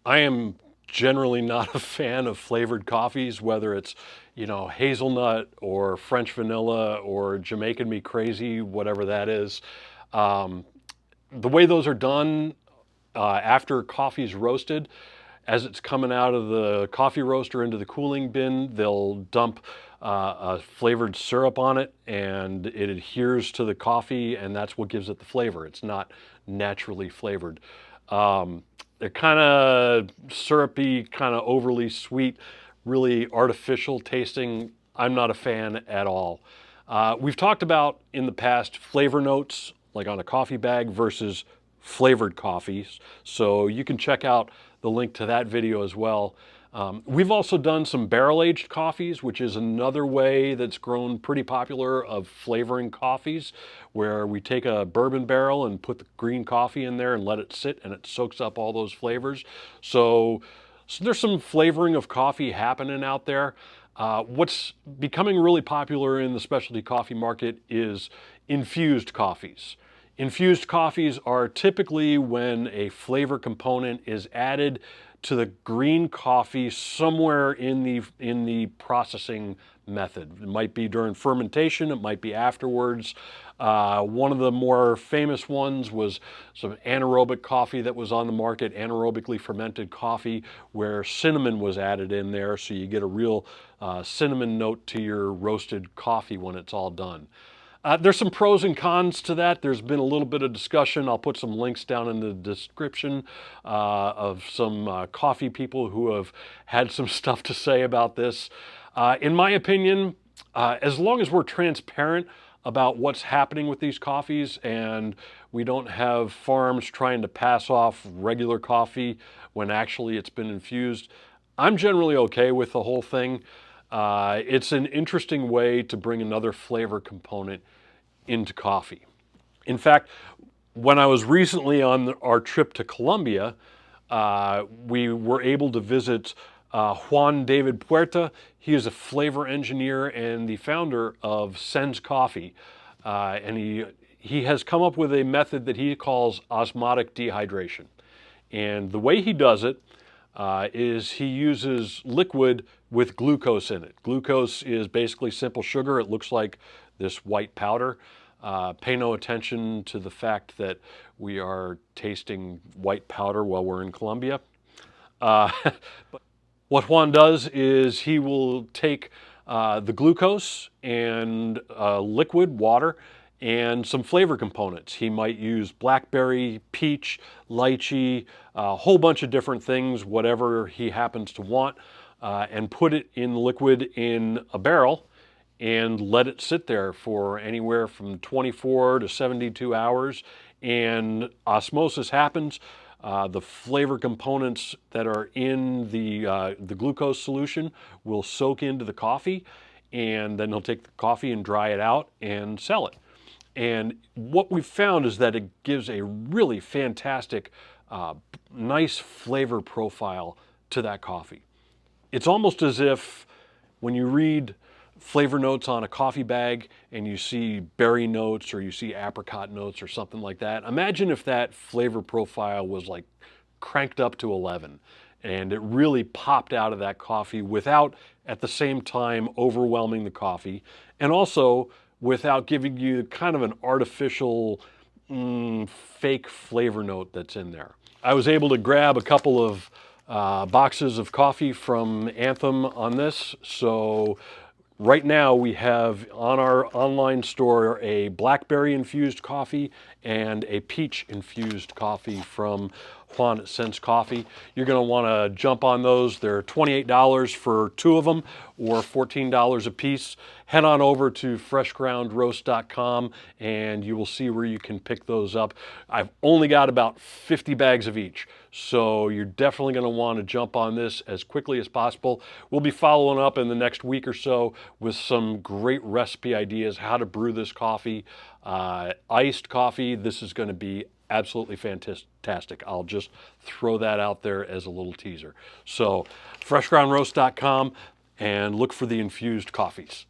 I am generally not a fan of flavored coffees, whether it's, hazelnut or French vanilla or Jamaican Me Crazy, whatever that is. Um, the way those are done after coffee's roasted, as it's coming out of the coffee roaster into the cooling bin, they'll dump a flavored syrup on it and it adheres to the coffee, and that's what gives it the flavor. It's not naturally flavored. They're kind of syrupy, kind of overly sweet, really artificial tasting. I'm not a fan at all. We've talked about in the past flavor notes, like on a coffee bag versus flavored coffees. So you can check out the link to that video as well. We've also done some barrel-aged coffees, which is another way that's grown pretty popular of flavoring coffees, where we take a bourbon barrel and put the green coffee in there and let it sit, and it soaks up all those flavors. So there's some flavoring of coffee happening out there. What's becoming really popular in the specialty coffee market is infused coffees. Infused coffees are typically when a flavor component is added to the green coffee somewhere in the processing method. It might be during fermentation, it might be afterwards. One of the more famous ones was some anaerobic coffee that was on the market, anaerobically fermented coffee, where cinnamon was added in there, so you get a real cinnamon note to your roasted coffee when it's all done. There's some pros and cons to that. There's been a little bit of discussion. I'll put some links down in the description of some coffee people who have had some stuff to say about this. In my opinion, as long as we're transparent about what's happening with these coffees and we don't have farms trying to pass off regular coffee when actually it's been infused, I'm generally okay with the whole thing. It's an interesting way to bring another flavor component into coffee. In fact, when I was recently on our trip to Colombia, we were able to visit Juan David Puerta. He is a flavor engineer and the founder of Sens Coffee. And he has come up with a method that he calls osmotic dehydration. And the way he does it is he uses liquid with glucose in it. Glucose is basically simple sugar. It looks like this white powder. Pay no attention to the fact that we are tasting white powder while we're in Colombia. But what Juan does is he will take the glucose and liquid water and some flavor components. He might use blackberry, peach, lychee, a whole bunch of different things, whatever he happens to want, and put it in liquid in a barrel and let it sit there for anywhere from 24 to 72 hours. And osmosis happens. The flavor components that are in the glucose solution will soak into the coffee, and then he'll take the coffee and dry it out and sell it. And what we've found is that it gives a really fantastic, nice flavor profile to that coffee. It's almost as if when you read flavor notes on a coffee bag and you see berry notes or you see apricot notes or something like that. Imagine if that flavor profile was like cranked up to 11 and it really popped out of that coffee without at the same time overwhelming the coffee, and also without giving you kind of an artificial fake flavor note that's in there. I was able to grab a couple of boxes of coffee from Anthem on this. So right now we have on our online store a blackberry infused coffee and a peach infused coffee from Juan at Sens Coffee. You're going to want to jump on those. They're $28 for two of them or $14 a piece. Head on over to freshgroundroast.com and you will see where you can pick those up. I've only got about 50 bags of each, so you're definitely going to want to jump on this as quickly as possible. We'll be following up in the next week or so with some great recipe ideas, how to brew this coffee. Iced coffee, this is going to be absolutely fantastic. I'll just throw that out there as a little teaser. So freshgroundroast.com and look for the infused coffees.